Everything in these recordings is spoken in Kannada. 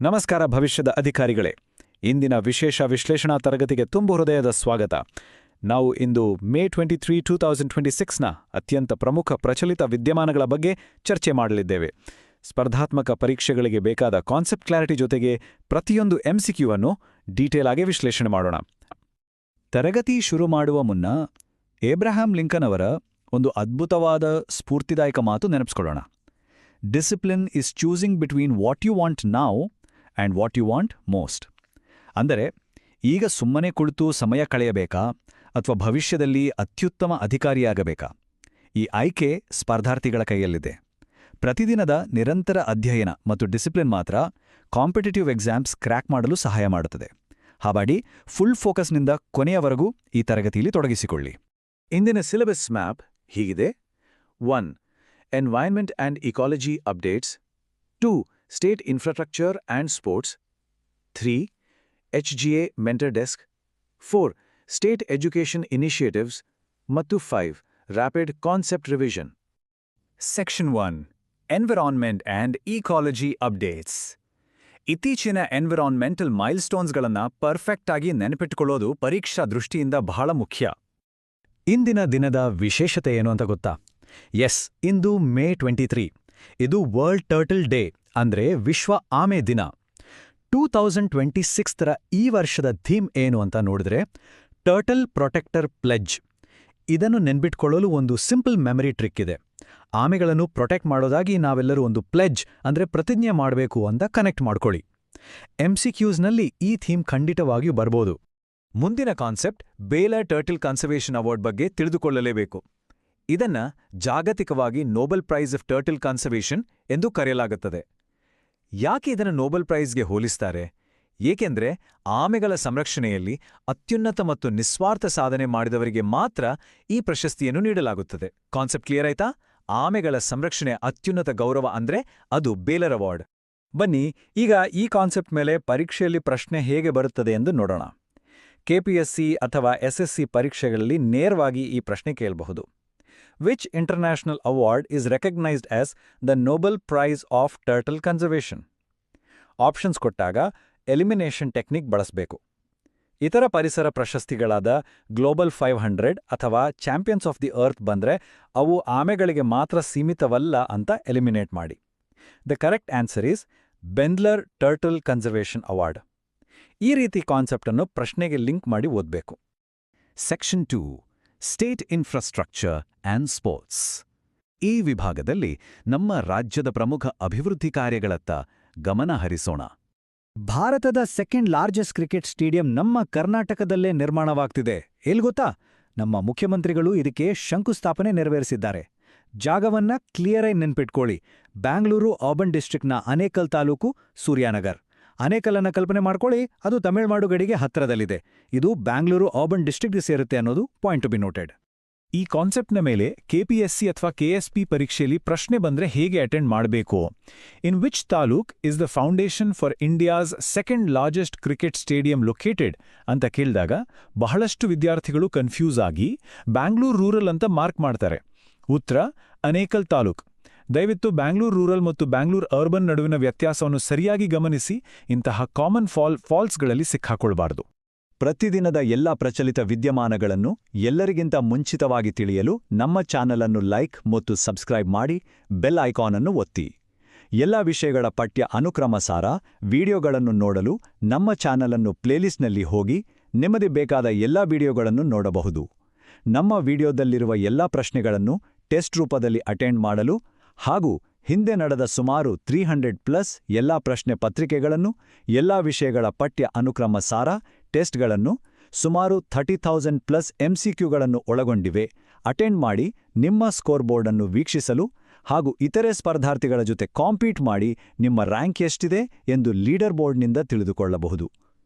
ನಮಸ್ಕಾರ ಭವಿಷ್ಯದ ಅಧಿಕಾರಿಗಳೇ. ಇಂದಿನ ವಿಶೇಷ ವಿಶ್ಲೇಷಣಾ ತರಗತಿಗೆ ತುಂಬು ಹೃದಯದ ಸ್ವಾಗತ. ನಾವು ಇಂದು ಮೇ 23, 2026ನ ಅತ್ಯಂತ ಪ್ರಮುಖ ಪ್ರಚಲಿತ ವಿದ್ಯಮಾನಗಳ ಬಗ್ಗೆ ಚರ್ಚೆ ಮಾಡಲಿದ್ದೇವೆ. ಸ್ಪರ್ಧಾತ್ಮಕ ಪರೀಕ್ಷೆಗಳಿಗೆ ಬೇಕಾದ ಕಾನ್ಸೆಪ್ಟ್ ಕ್ಲಾರಿಟಿ ಜೊತೆಗೆ ಪ್ರತಿಯೊಂದು MCQ ಅನ್ನು ಡೀಟೇಲ್ ಆಗಿ ವಿಶ್ಲೇಷಣೆ ಮಾಡೋಣ. ತರಗತಿ ಶುರು ಮಾಡುವ ಮುನ್ನ ಏಬ್ರಹಾಂ ಲಿಂಕನ್ ಅವರ ಒಂದು ಅದ್ಭುತವಾದ ಸ್ಫೂರ್ತಿದಾಯಕ ಮಾತು ನೆನಪಿಸ್ಕೊಳ್ಳೋಣ. Discipline is choosing between what you want now and what you want most. ಅಂದರೆ ಈಗ ಸುಮ್ಮನೆ ಕುಳಿತು ಸಮಯ ಕಳೆಯಬೇಕಾ ಅಥವಾ ಭವಿಷ್ಯದಲ್ಲಿ ಅತ್ಯುತ್ತಮ ಅಧಿಕಾರಿಯಾಗಬೇಕಾ? ಈ ಆಯ್ಕೆ ಸ್ಪರ್ಧಾರ್ಥಿಗಳ ಕೈಯಲ್ಲಿದೆ. ಪ್ರತಿದಿನದ ನಿರಂತರ ಅಧ್ಯಯನ ಮತ್ತು ಡಿಸಿಪ್ಲಿನ್ ಮಾತ್ರ ಕಾಂಪಿಟೇಟಿವ್ ಎಕ್ಸಾಮ್ಸ್ ಕ್ರ್ಯಾಕ್ ಮಾಡಲು ಸಹಾಯ ಮಾಡುತ್ತದೆ. ಹಾಗಾಗಿ ಫುಲ್ ಫೋಕಸ್ನಿಂದ ಕೊನೆಯವರೆಗೂ ಈ ತರಗತಿಯಲ್ಲಿ ತೊಡಗಿಸಿಕೊಳ್ಳಿ. ಇಂದಿನ ಸಿಲೆಬಸ್ ಮ್ಯಾಪ್ ಹೀಗಿದೆ. 1. Environment and ecology updates. 2. State infrastructure and sports. 3. HGA mentor desk. 4. State education initiatives. ಮತ್ತು 5. Rapid concept revision. Section 1. Environment and ecology updates. ಇತ್ತೀಚಿನ ಎನ್ವಿರಾನ್ಮೆಂಟಲ್ ಮೈಲ್ಸ್ಟೋನ್ಸ್ಗಳನ್ನು ಪರ್ಫೆಕ್ಟ್ ಆಗಿ ನೆನಪಿಟ್ಟುಕೊಳ್ಳೋದು ಪರೀಕ್ಷಾ ದೃಷ್ಟಿಯಿಂದ ಬಹಳ ಮುಖ್ಯ. ಇಂದಿನ ದಿನದ ವಿಶೇಷತೆ ಏನು ಅಂತ ಗೊತ್ತಾ? ಇಂದು ಮೇ 23. ಇದು ವರ್ಲ್ಡ್ ಟರ್ಟಲ್ ಡೇ, ಅಂದ್ರೆ ವಿಶ್ವ ಆಮೆ ದಿನ. 2026ರ ಈ ವರ್ಷದ ಥೀಮ್ ಏನು ಅಂತ ನೋಡಿದ್ರೆ ಟರ್ಟಲ್ ಪ್ರೊಟೆಕ್ಟರ್ ಪ್ಲೆಡ್ಜ್. ಇದನ್ನು ನೆನ್ಬಿಟ್ಕೊಳ್ಳಲು ಒಂದು ಸಿಂಪಲ್ ಮೆಮರಿ ಟ್ರಿಕ್ ಇದೆ. ಆಮೆಗಳನ್ನು ಪ್ರೊಟೆಕ್ಟ್ ಮಾಡೋದಾಗಿ ನಾವೆಲ್ಲರೂ ಒಂದು ಪ್ಲೆಡ್ಜ್ ಅಂದ್ರೆ ಪ್ರತಿಜ್ಞೆ ಮಾಡಬೇಕು ಅಂತ ಕನೆಕ್ಟ್ ಮಾಡ್ಕೊಳ್ಳಿ. MCQsನಲ್ಲಿ ಈ ಥೀಮ್ ಖಂಡಿತವಾಗಿಯೂ ಬರ್ಬೋದು. ಮುಂದಿನ concept baler turtle conservation award ಬಗ್ಗೆ ತಿಳಿದುಕೊಳ್ಳಲೇಬೇಕು. ಇದನ್ನ ಜಾಗತಿಕವಾಗಿ Nobel prize of turtle conservation ಎಂದು ಕರೆಯಲಾಗುತ್ತದೆ. ಯಾಕೆ ಇದನ್ನು ನೋಬೆಲ್ ಪ್ರೈಸ್ಗೆ ಹೋಲಿಸ್ತಾರೆ? ಏಕೆಂದ್ರೆ ಆಮೆಗಳ ಸಂರಕ್ಷಣೆಯಲ್ಲಿ ಅತ್ಯುನ್ನತ ಮತ್ತು ನಿಸ್ವಾರ್ಥ ಸಾಧನೆ ಮಾಡಿದವರಿಗೆ ಮಾತ್ರ ಈ ಪ್ರಶಸ್ತಿಯನ್ನು ನೀಡಲಾಗುತ್ತದೆ. ಕಾನ್ಸೆಪ್ಟ್ ಕ್ಲಿಯರ್ ಆಯ್ತಾ? ಆಮೆಗಳ ಸಂರಕ್ಷಣೆ ಅತ್ಯುನ್ನತ ಗೌರವ ಅಂದ್ರೆ ಅದು ಬೇಲರ್ ಅವಾರ್ಡ್. ಬನ್ನಿ ಈಗ ಈ ಕಾನ್ಸೆಪ್ಟ್ ಮೇಲೆ ಪರೀಕ್ಷೆಯಲ್ಲಿ ಪ್ರಶ್ನೆ ಹೇಗೆ ಬರುತ್ತದೆ ಎಂದು ನೋಡೋಣ. KPSC ಅಥವಾ SSC ಪರೀಕ್ಷೆಗಳಲ್ಲಿ ನೇರವಾಗಿ ಈ ಪ್ರಶ್ನೆ ಕೇಳಬಹುದು. Which international award is recognized as the Nobel Prize of Turtle Conservation? Options ಕೊಟ್ಟಾಗ ಎಲಿಮಿನೇಷನ್ ಟೆಕ್ನಿಕ್ ಬಳಸಬೇಕು. ಇತರ ಪರಿಸರ ಪ್ರಶಸ್ತಿಗಳಾದ ಗ್ಲೋಬಲ್ 500 ಅಥವಾ ಚಾಂಪಿಯನ್ಸ್ ಆಫ್ ದಿ ಅರ್ತ್ ಬಂದ್ರೆ ಅವು ಆಮೆಗಳಿಗೆ ಮಾತ್ರ ಸೀಮಿತವಲ್ಲ ಅಂತ ಎಲಿಮಿನೇಟ್ ಮಾಡಿ. The correct answer is Bendler turtle conservation award. ಈ ರೀತಿ ಕಾನ್ಸೆಪ್ಟನ್ನು ಪ್ರಶ್ನೆಗೆ ಲಿಂಕ್ ಮಾಡಿ ಓದಬೇಕು. Section 2. State infrastructure and sports. ಈ ವಿಭಾಗದಲ್ಲಿ ನಮ್ಮ ರಾಜ್ಯದ ಪ್ರಮುಖ ಅಭಿವೃದ್ಧಿ ಕಾರ್ಯಗಳತ್ತ ಗಮನ ಹರಿಸೋಣ. ಭಾರತದ ಸೆಕೆಂಡ್ ಲಾರ್ಜೆಸ್ಟ್ ಕ್ರಿಕೆಟ್ ಸ್ಟೇಡಿಯಂ ನಮ್ಮ ಕರ್ನಾಟಕದಲ್ಲೇ ನಿರ್ಮಾಣವಾಗ್ತಿದೆ. ಗೊತ್ತಾ? ನಮ್ಮ ಮುಖ್ಯಮಂತ್ರಿಗಳು ಇದಕ್ಕೆ ಶಂಕುಸ್ಥಾಪನೆ ನೆರವೇರಿಸಿದ್ದಾರೆ. ಜಾಗವನ್ನ ಕ್ಲಿಯರಾಗಿ ನೆನ್ಪಿಟ್ಕೊಳ್ಳಿ. ಬ್ಯಾಂಗ್ಳೂರು ಅರ್ಬನ್ ಡಿಸ್ಟ್ರಿಕ್ಟ್ನ ಅನೇಕಲ್ ತಾಲೂಕು, ಸೂರ್ಯಾನಗರ್. ಅನೇಕಲನ್ನ ಕಲ್ಪನೆ ಮಾಡ್ಕೊಳ್ಳಿ, ಅದು ತಮಿಳುನಾಡು ಗಡಿಗೆ ಹತ್ತಿರದಲ್ಲಿದೆ. ಇದು ಬ್ಯಾಂಗ್ಳೂರು ಅರ್ಬನ್ ಡಿಸ್ಟ್ರಿಕ್ಟ್ಗೆ ಸೇರುತ್ತೆ ಅನ್ನೋದು ಪಾಯಿಂಟ್ ಟು ಬಿ ನೋಟೆಡ್. ಈ ಕಾನ್ಸೆಪ್ಟ್ನ ಮೇಲೆ KPSC ಅಥವಾ KSP ಪರೀಕ್ಷೆಯಲ್ಲಿ ಪ್ರಶ್ನೆ ಬಂದ್ರೆ ಹೇಗೆ ಅಟೆಂಡ್ ಮಾಡಬೇಕು? In which taluk is the foundation for India's second largest cricket stadium located ಅಂತ ಕೇಳಿದಾಗ ಬಹಳಷ್ಟು ವಿದ್ಯಾರ್ಥಿಗಳು ಕನ್ಫ್ಯೂಸ್ ಆಗಿ ಬ್ಯಾಂಗ್ಳೂರ್ ರೂರಲ್ ಅಂತ ಮಾರ್ಕ್ ಮಾಡ್ತಾರೆ. ಉತ್ತರ ಅನೇಕಲ್ ತಾಲೂಕ್. ದಯವಿಟ್ಟು ಬ್ಯಾಂಗ್ಳೂರ್ ರೂರಲ್ ಮತ್ತು ಬ್ಯಾಂಗ್ಳೂರ್ ಅರ್ಬನ್ ನಡುವಿನ ವ್ಯತ್ಯಾಸವನ್ನು ಸರಿಯಾಗಿ ಗಮನಿಸಿ ಇಂತಹ ಕಾಮನ್ ಫಾಲ್ಸ್ಗಳಲ್ಲಿ ಸಿಕ್ಕಾಕೊಳ್ಬಾರದು. ಪ್ರತಿದಿನದ ಎಲ್ಲ ಪ್ರಚಲಿತ ವಿದ್ಯಮಾನಗಳನ್ನು ಎಲ್ಲರಿಗಿಂತ ಮುಂಚಿತವಾಗಿ ತಿಳಿಯಲು ನಮ್ಮ ಚಾನಲ್ ಅನ್ನು ಲೈಕ್ ಮತ್ತು ಸಬ್ಸ್ಕ್ರೈಬ್ ಮಾಡಿ, ಬೆಲ್ ಐಕಾನ್ ಅನ್ನು ಒತ್ತಿ. ಎಲ್ಲ ವಿಷಯಗಳ ಪಠ್ಯ ಅನುಕ್ರಮ ಸಾರ ವಿಡಿಯೋಗಳನ್ನು ನೋಡಲು ನಮ್ಮ ಚಾನಲ್ ಅನ್ನು ಪ್ಲೇಲಿಸ್ಟ್ನಲ್ಲಿ ಹೋಗಿ ನಿಮಗೆ ಬೇಕಾದ ಎಲ್ಲ ವಿಡಿಯೋಗಳನ್ನು ನೋಡಬಹುದು. ನಮ್ಮ ವಿಡಿಯೋದಲ್ಲಿರುವ ಎಲ್ಲ ಪ್ರಶ್ನೆಗಳನ್ನು ಟೆಸ್ಟ್ ರೂಪದಲ್ಲಿ ಅಟೆಂಡ್ ಮಾಡಲು ಹಾಗೂ ಹಿಂದೆ ನಡೆದ ಸುಮಾರು 300+ ಎಲ್ಲಾ ಪ್ರಶ್ನೆ ಪತ್ರಿಕೆಗಳನ್ನು, ಎಲ್ಲಾ ವಿಷಯಗಳ ಪಠ್ಯ ಅನುಕ್ರಮ ಸಾರ ಟೆಸ್ಟ್ಗಳನ್ನು, ಸುಮಾರು 30,000+ MCQಗಳನ್ನು ಒಳಗೊಂಡಿವೆ ಅಟೆಂಡ್ ಮಾಡಿ ನಿಮ್ಮ ಸ್ಕೋರ್ ಬೋರ್ಡ್ ಅನ್ನು ವೀಕ್ಷಿಸಲು ಹಾಗೂ ಇತರೆ ಸ್ಪರ್ಧಾರ್ಥಿಗಳ ಜೊತೆ ಕಾಂಪೀಟ್ ಮಾಡಿ ನಿಮ್ಮ ರ್ಯಾಂಕ್ ಎಷ್ಟಿದೆ ಎಂದು ಲೀಡರ್ ಬೋರ್ಡ್ನಿಂದ ತಿಳಿದುಕೊಳ್ಳಬಹುದು.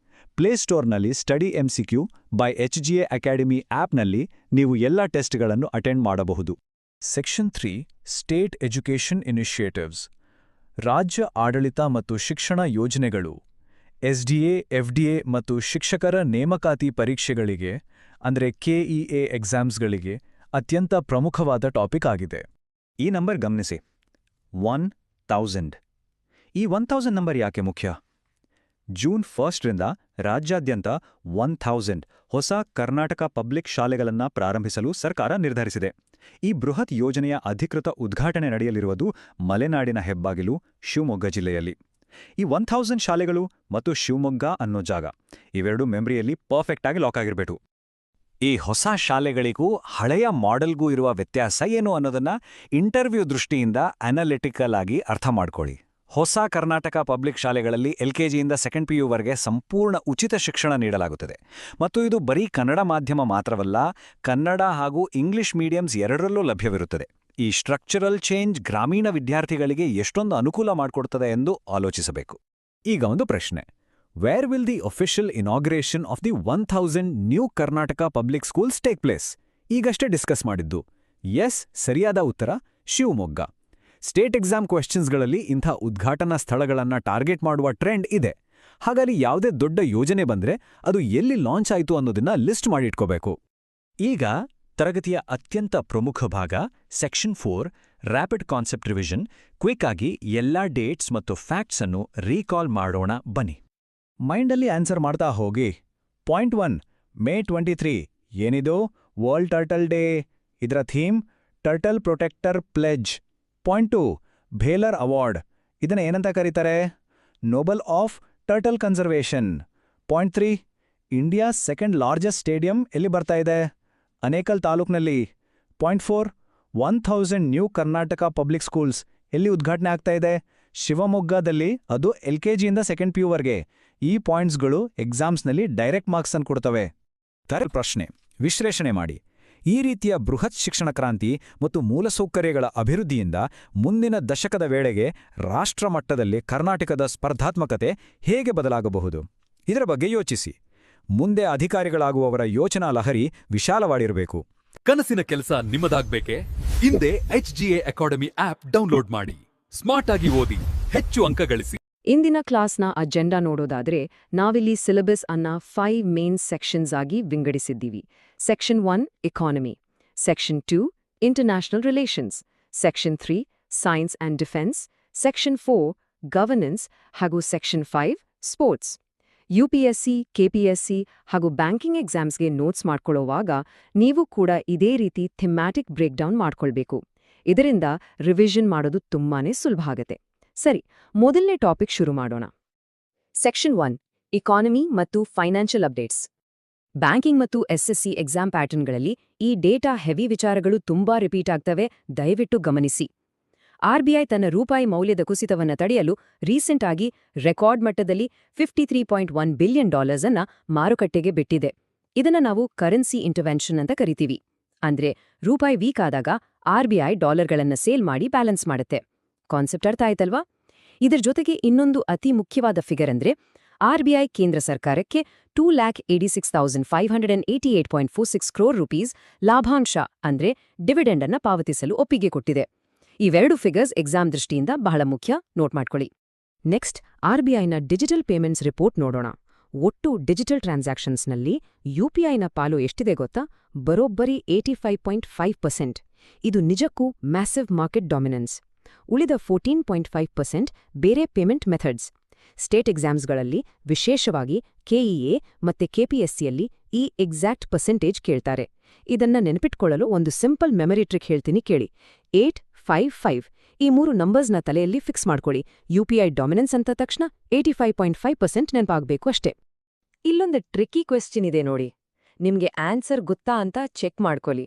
ಪ್ಲೇಸ್ಟೋರ್ನಲ್ಲಿ study MCQ by HGA academy ಆಪ್ನಲ್ಲಿ ನೀವು ಎಲ್ಲ ಟೆಸ್ಟ್ಗಳನ್ನು ಅಟೆಂಡ್ ಮಾಡಬಹುದು. ಸೆಕ್ಷನ್ 3. State education initiatives. ರಾಜ್ಯ ಆಡಳಿತ ಮತ್ತು ಶಿಕ್ಷಣ ಯೋಜನೆಗಳು SDA, FDA ಮತ್ತು ಶಿಕ್ಷಕರ ನೇಮಕಾತಿ ಪರೀಕ್ಷೆಗಳಿಗೆ ಅಂದರೆ KEA ಎಕ್ಸಾಮ್ಸ್ಗಳಿಗೆ ಅತ್ಯಂತ ಪ್ರಮುಖವಾದ ಟಾಪಿಕ್ ಆಗಿದೆ. ಈ ನಂಬರ್ ಗಮನಿಸಿ, 1000. ಈ 1000 ನಂಬರ್ ಯಾಕೆ ಮುಖ್ಯ? ಜೂನ್ 1ರಿಂದ ರಾಜ್ಯಾದ್ಯಂತ 1000 ಹೊಸ ಕರ್ನಾಟಕ ಪಬ್ಲಿಕ್ ಶಾಲೆಗಳನ್ನ ಪ್ರಾರಂಭಿಸಲು ಸರ್ಕಾರ ನಿರ್ಧರಿಸಿದೆ. ಈ ಬೃಹತ್ ಯೋಜನೆಯ ಅಧಿಕೃತ ಉದ್ಘಾಟನೆ ನಡೆಯಲಿರುವುದು ಮಲೆನಾಡಿನ ಹೆಬ್ಬಾಗಿಲು ಶಿವಮೊಗ್ಗ ಜಿಲ್ಲೆಯಲ್ಲಿ. ಈ 1000 ಶಾಲೆಗಳು ಮತ್ತು ಶಿವಮೊಗ್ಗ ಅನ್ನೋ ಜಾಗ ಇವೆರಡೂ ಮೆಮರಿಯಲ್ಲಿ ಪರ್ಫೆಕ್ಟ್ ಆಗಿ ಲಾಕ್ ಆಗಿರಬೇಕು. ಈ ಹೊಸ ಶಾಲೆಗಳಿಗೂ ಹಳೆಯ ಮಾಡೆಲ್ಗೂ ಇರುವ ವ್ಯತ್ಯಾಸ ಏನು ಅನ್ನೋದನ್ನ ಇಂಟರ್ವ್ಯೂ ದೃಷ್ಟಿಯಿಂದ ಅನಾಲಿಟಿಕಲ್ ಆಗಿ ಅರ್ಥ ಮಾಡ್ಕೊಳ್ಳಿ. ಹೊಸ ಕರ್ನಾಟಕ ಪಬ್ಲಿಕ್ ಶಾಲೆಗಳಲ್ಲಿ LKGಯಿಂದ 2nd PU ವರೆಗೆ ಸಂಪೂರ್ಣ ಉಚಿತ ಶಿಕ್ಷಣ ನೀಡಲಾಗುತ್ತದೆ. ಮತ್ತು ಇದು ಬರೀ ಕನ್ನಡ ಮಾಧ್ಯಮ ಮಾತ್ರವಲ್ಲ, ಕನ್ನಡ ಹಾಗೂ ಇಂಗ್ಲಿಷ್ ಮೀಡಿಯಮ್ಸ್ ಎರಡರಲ್ಲೂ ಲಭ್ಯವಿರುತ್ತದೆ. ಈ ಸ್ಟ್ರಕ್ಚರಲ್ ಚೇಂಜ್ ಗ್ರಾಮೀಣ ವಿದ್ಯಾರ್ಥಿಗಳಿಗೆ ಎಷ್ಟೊಂದು ಅನುಕೂಲ ಮಾಡಿಕೊಡ್ತದೆ ಎಂದು ಆಲೋಚಿಸಬೇಕು. ಈಗ ಒಂದು ಪ್ರಶ್ನೆ: where will the official inauguration of the 1000 new Karnataka public schools take place? ಈಗಷ್ಟೇ ಡಿಸ್ಕಸ್ ಮಾಡಿದ್ದು. ಎಸ್, ಸರಿಯಾದ ಉತ್ತರ ಶಿವಮೊಗ್ಗ. ಸ್ಟೇಟ್ ಎಕ್ಸಾಮ್ ಕ್ವೆಶ್ಚನ್ಸ್ಗಳಲ್ಲಿ ಇಂಥ ಉದ್ಘಾಟನಾ ಸ್ಥಳಗಳನ್ನ ಟಾರ್ಗೆಟ್ ಮಾಡುವ ಟ್ರೆಂಡ್ ಇದೆ. ಹಾಗಾಗಿ ಯಾವುದೇ ದೊಡ್ಡ ಯೋಜನೆ ಬಂದ್ರೆ ಅದು ಎಲ್ಲಿ ಲಾಂಚ್ ಆಯಿತು ಅನ್ನೋದನ್ನ ಲಿಸ್ಟ್ ಮಾಡಿಟ್ಕೋಬೇಕು. ಈಗ ತರಗತಿಯ ಅತ್ಯಂತ ಪ್ರಮುಖ ಭಾಗ section 4 rapid concept revision. Quick ಆಗಿ ಎಲ್ಲಾ ಡೇಟ್ಸ್ ಮತ್ತು ಫ್ಯಾಕ್ಟ್ಸ್ ಅನ್ನು ರೀಕಾಲ್ ಮಾಡೋಣ ಬನ್ನಿ. ಮೈಂಡಲ್ಲಿ ಆನ್ಸರ್ ಮಾಡ್ತಾ ಹೋಗಿ. ಪಾಯಿಂಟ್ 1, May 23 ಏನಿದು? World turtle day. ಇದರ theme turtle protector pledge. Point 2, Behler award. ಇದನ್ನ ಏನಂತ ಕರೀತಾರೆ? Nobel of turtle conservation. Point 3, India 2nd largest stadium ಎಲ್ಲಿ ಬರ್ತಾ ಇದೆ? ಅನೇಕಲ್ ತಾಲೂಕ್ನಲ್ಲಿ. Point 4, 1000 new Karnataka public schools ಎಲ್ಲಿ ಉದ್ಘಾಟನೆ ಆಗ್ತಾ ಇದೆ? ಶಿವಮೊಗ್ಗದಲ್ಲಿ, ಅದು LKGಯಿಂದ 2nd PU ವರೆಗೆ. ಈ ಪಾಯಿಂಟ್ಸ್ಗಳು ಎಕ್ಸಾಮ್ಸ್ನಲ್ಲಿ ಡೈರೆಕ್ಟ್ ಮಾರ್ಕ್ಸ್ ಅನ್ನು ಕೊಡ್ತವೆ. ಪ್ರಶ್ನೆ: ವಿಶ್ಲೇಷಣೆ ಮಾಡಿ. ಈ ರೀತಿಯ ಬೃಹತ್ ಶಿಕ್ಷಣ ಕ್ರಾಂತಿ ಮತ್ತು ಮೂಲಸೌಕರ್ಯಗಳ ಅಭಿವೃದ್ಧಿಯಿಂದ ಮುಂದಿನ ದಶಕದ ವೇಳೆಗೆ ರಾಷ್ಟ್ರಮಟ್ಟದಲ್ಲಿ ಕರ್ನಾಟಕದ ಸ್ಪರ್ಧಾತ್ಮಕತೆ ಹೇಗೆ ಬದಲಾಗಬಹುದು? ಇದರ ಬಗ್ಗೆ ಯೋಚಿಸಿ. ಮುಂದೆ ಅಧಿಕಾರಿಗಳಾಗುವವರ ಯೋಚನಾ ಲಹರಿ ವಿಶಾಲವಾಗಿರಬೇಕು. ಕನಸಿನ ಕೆಲಸ ನಿಮ್ಮದಾಗಬೇಕೆ? ಹಿಂದೆ HGA ಅಕಾಡೆಮಿ ಆಪ್ ಡೌನ್ಲೋಡ್ ಮಾಡಿ. ಸ್ಮಾರ್ಟ್ ಆಗಿ ಓದಿ, ಹೆಚ್ಚು ಅಂಕ ಗಳಿಸಿ. ಇಂದಿನ ಕ್ಲಾಸ್ನ ಅಜೆಂಡಾ ನೋಡೋದಾದ್ರೆ, ನಾವಿಲ್ಲಿ ಸಿಲೆಬಸ್ ಅನ್ನ 5 ಮೇನ್ ಸೆಕ್ಷನ್ಸ್ ಆಗಿ ವಿಂಗಡಿಸಿದ್ದೀವಿ. Section 1 economy, section 2 international relations, section 3 science and defence, section 4 governance ಹಾಗೂ ಸೆಕ್ಷನ್ 5 ಸ್ಪೋರ್ಟ್ಸ್. UPSC, KPSC ಹಾಗೂ ಬ್ಯಾಂಕಿಂಗ್ ಎಕ್ಸಾಮ್ಸ್ಗೆ ನೋಟ್ಸ್ ಮಾಡ್ಕೊಳ್ಳೋವಾಗ ನೀವು ಕೂಡ ಇದೇ ರೀತಿ ಥಿಮ್ಯಾಟಿಕ್ ಬ್ರೇಕ್ಡೌನ್ ಮಾಡ್ಕೊಳ್ಬೇಕು. ಇದರಿಂದ ರಿವಿಷನ್ ಮಾಡೋದು ತುಂಬಾನೇ ಸುಲಭ ಆಗತ್ತೆ. ಸರಿ, ಮೊದಲನೇ ಟಾಪಿಕ್ ಶುರು ಮಾಡೋಣ. ಸೆಕ್ಷನ್ 1 ಇಕಾನಮಿ ಮತ್ತು ಫೈನಾನ್ಷಿಯಲ್ ಅಪ್ಡೇಟ್ಸ್. ಬ್ಯಾಂಕಿಂಗ್ ಮತ್ತು SSC ಎಕ್ಸಾಮ್ ಪ್ಯಾಟರ್ನ್ಗಳಲ್ಲಿ ಈ ಡೇಟಾ ಹೆವಿ ವಿಚಾರಗಳು ತುಂಬಾ ರಿಪೀಟ್ ಆಗ್ತವೆ, ದಯವಿಟ್ಟು ಗಮನಿಸಿ. RBI ತನ್ನ ರೂಪಾಯಿ ಮೌಲ್ಯದ ಕುಸಿತವನ್ನ ತಡೆಯಲು ರೀಸೆಂಟ್ ಆಗಿ ರೆಕಾರ್ಡ್ ಮಟ್ಟದಲ್ಲಿ $53.1 ಬಿಲಿಯನ್ ಅನ್ನ ಮಾರುಕಟ್ಟೆಗೆ ಬಿಟ್ಟಿದೆ. ಇದನ್ನ ನಾವು ಕರೆನ್ಸಿ ಇಂಟರ್ವೆನ್ಷನ್ ಅಂತ ಕರಿತೀವಿ. ಅಂದ್ರೆ ರೂಪಾಯಿ ವೀಕ್ ಆದಾಗ RBI ಡಾಲರ್ಗಳನ್ನ ಸೇಲ್ ಮಾಡಿ ಬ್ಯಾಲೆನ್ಸ್ ಮಾಡುತ್ತೆ. ಕಾನ್ಸೆಪ್ಟ್ ಅರ್ಥ ಆಯ್ತಲ್ವಾ? ಇದರ ಜೊತೆಗೆ ಇನ್ನೊಂದು ಅತಿ ಮುಖ್ಯವಾದ ಫಿಗರ್ ಅಂದ್ರೆ RBI ಕೇಂದ್ರ ಸರ್ಕಾರಕ್ಕೆ 2,86,588.46 crore ರೂಪೀಸ್ ಲಾಭಾಂಶ ಅಂದ್ರೆ ಡಿವಿಡೆಂಡ್ ಅನ್ನ ಪಾವತಿಸಲು ಒಪ್ಪಿಗೆ ಕೊಟ್ಟಿದೆ. ಇವೆರಡು ಫಿಗರ್ಸ್ ಎಕ್ಸಾಮ್ ದೃಷ್ಟಿಯಿಂದ ಬಹಳ ಮುಖ್ಯ, ನೋಟ್ ಮಾಡ್ಕೊಳ್ಳಿ. ನೆಕ್ಸ್ಟ್, RBIನ ಡಿಜಿಟಲ್ ಪೇಮೆಂಟ್ಸ್ ರಿಪೋರ್ಟ್ ನೋಡೋಣ. ಒಟ್ಟು ಡಿಜಿಟಲ್ ಟ್ರಾನ್ಸಾಕ್ಷನ್ಸ್ನಲ್ಲಿ UPIನ ಪಾಲು ಎಷ್ಟಿದೆ ಗೊತ್ತಾ? ಬರೋಬ್ಬರಿ 85.5%. ಇದು ನಿಜಕ್ಕೂ ಮ್ಯಾಸಿವ್ ಮಾರ್ಕೆಟ್ ಡಾಮಿನೆನ್ಸ್. ಉಳಿದ 14.5% ಬೇರೆ ಪೇಮೆಂಟ್ ಮೆಥಡ್ಸ್. ಸ್ಟೇಟ್ ಎಕ್ಸಾಮ್ಸ್ಗಳಲ್ಲಿ, ವಿಶೇಷವಾಗಿ KEA ಮತ್ತೆ KPSCಯಲ್ಲಿ ಈ ಎಕ್ಸಾಕ್ಟ್ ಪರ್ಸೆಂಟೇಜ್ ಕೇಳ್ತಾರೆ. ಇದನ್ನ ನೆನಪಿಟ್ಕೊಳ್ಳಲು ಒಂದು ಸಿಂಪಲ್ ಮೆಮರಿ ಟ್ರಿಕ್ ಹೇಳ್ತೀನಿ ಕೇಳಿ. 855 ಈ 3 ನಂಬರ್ಸ್ನ ತಲೆಯಲ್ಲಿ ಫಿಕ್ಸ್ ಮಾಡ್ಕೊಳ್ಳಿ. UPI ಡಾಮಿನೆನ್ಸ್ ಅಂತ ತಕ್ಷಣ 85.5% ನೆನಪಾಗಬೇಕು ಅಷ್ಟೇ. ಇಲ್ಲೊಂದು ಟ್ರಿಕ್ಕಿ ಕ್ವೆಶ್ಚನ್ ಇದೆ ನೋಡಿ. ನಿಮ್ಗೆ ಆನ್ಸರ್ ಗೊತ್ತಾ ಅಂತ ಚೆಕ್ ಮಾಡ್ಕೊಳ್ಳಿ.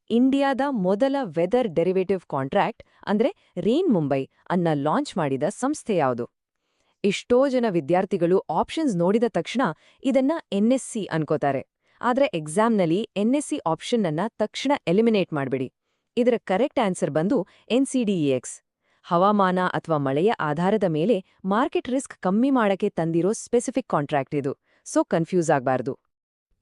ಇಂಡಿಯಾದ ಮೊದಲ ವೆದರ್ ಡೆರಿವೇಟಿವ್ ಕಾಂಟ್ರಾಕ್ಟ್ ಅಂದ್ರೆ ರೇನ್ ಮುಂಬೈ ಅನ್ನ ಲಾಂಚ್ ಮಾಡಿದ ಸಂಸ್ಥೆ ಯಾವುದು? ಎಷ್ಟೋ ಜನ ವಿದ್ಯಾರ್ಥಿಗಳು ಆಪ್ಷನ್ಸ್ ನೋಡಿದ ತಕ್ಷಣ ಇದನ್ನ NSC ಅನ್ಕೋತಾರೆ. ಆದ್ರೆ ಎಕ್ಸಾಮ್ನಲ್ಲಿ NSC ಆಪ್ಷನ್ ಅನ್ನ ತಕ್ಷಣ ಎಲಿಮಿನೇಟ್ ಮಾಡ್ಬಿಡಿ. ಇದರ ಕರೆಕ್ಟ್ ಆನ್ಸರ್ ಬಂದು NCDEX. ಹವಾಮಾನ ಅಥವಾ ಮಳೆಯ ಆಧಾರದ ಮೇಲೆ ಮಾರ್ಕೆಟ್ ರಿಸ್ಕ್ ಕಮ್ಮಿ ಮಾಡಕ್ಕೆ ತಂದಿರೋ ಸ್ಪೆಸಿಫಿಕ್ ಕಾಂಟ್ರಾಕ್ಟ್ ಇದು. ಸೊ ಕನ್ಫ್ಯೂಸ್ ಆಗ್ಬಾರ್ದು.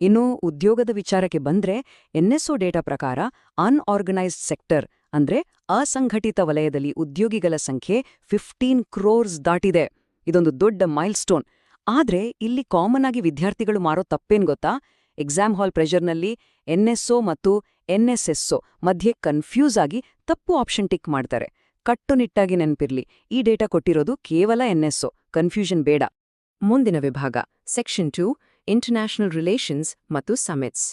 ಇನ್ನು ಉದ್ಯೋಗದ ವಿಚಾರಕ್ಕೆ ಬಂದ್ರೆ NSO ಡೇಟಾ ಪ್ರಕಾರ ಅನ್ಆರ್ಗನೈಸ್ಡ್ ಸೆಕ್ಟರ್ ಅಂದ್ರೆ ಅಸಂಘಟಿತ ವಲಯದಲ್ಲಿ ಉದ್ಯೋಗಿಗಳ ಸಂಖ್ಯೆ 15 crores ದಾಟಿದೆ. ಇದೊಂದು ದೊಡ್ಡ ಮೈಲ್ಸ್ಟೋನ್. ಆದ್ರೆ ಇಲ್ಲಿ ಕಾಮನ್ ಆಗಿ ವಿದ್ಯಾರ್ಥಿಗಳು ಮಾರೋ ತಪ್ಪೇನ್ ಗೊತ್ತಾ? ಎಕ್ಸಾಮ್ ಹಾಲ್ ಪ್ರೆಷರ್ನಲ್ಲಿ NSO ಮತ್ತು NSSO ಮಧ್ಯೆ ಕನ್ಫ್ಯೂಸ್ ಆಗಿ ತಪ್ಪು ಆಪ್ಷನ್ ಟಿಕ್ ಮಾಡ್ತಾರೆ. ಕಟ್ಟುನಿಟ್ಟಾಗಿ ನೆನಪಿರ್ಲಿ, ಈ ಡೇಟಾ ಕೊಟ್ಟಿರೋದು ಕೇವಲ NSO, ಕನ್ಫ್ಯೂಷನ್ ಬೇಡ. ಮುಂದಿನ ವಿಭಾಗ ಸೆಕ್ಷನ್ 2 ಇಂಟರ್ನ್ಯಾಷನಲ್ ರಿಲೇಷನ್ಸ್ ಮತ್ತು ಸಮಿಟ್ಸ್.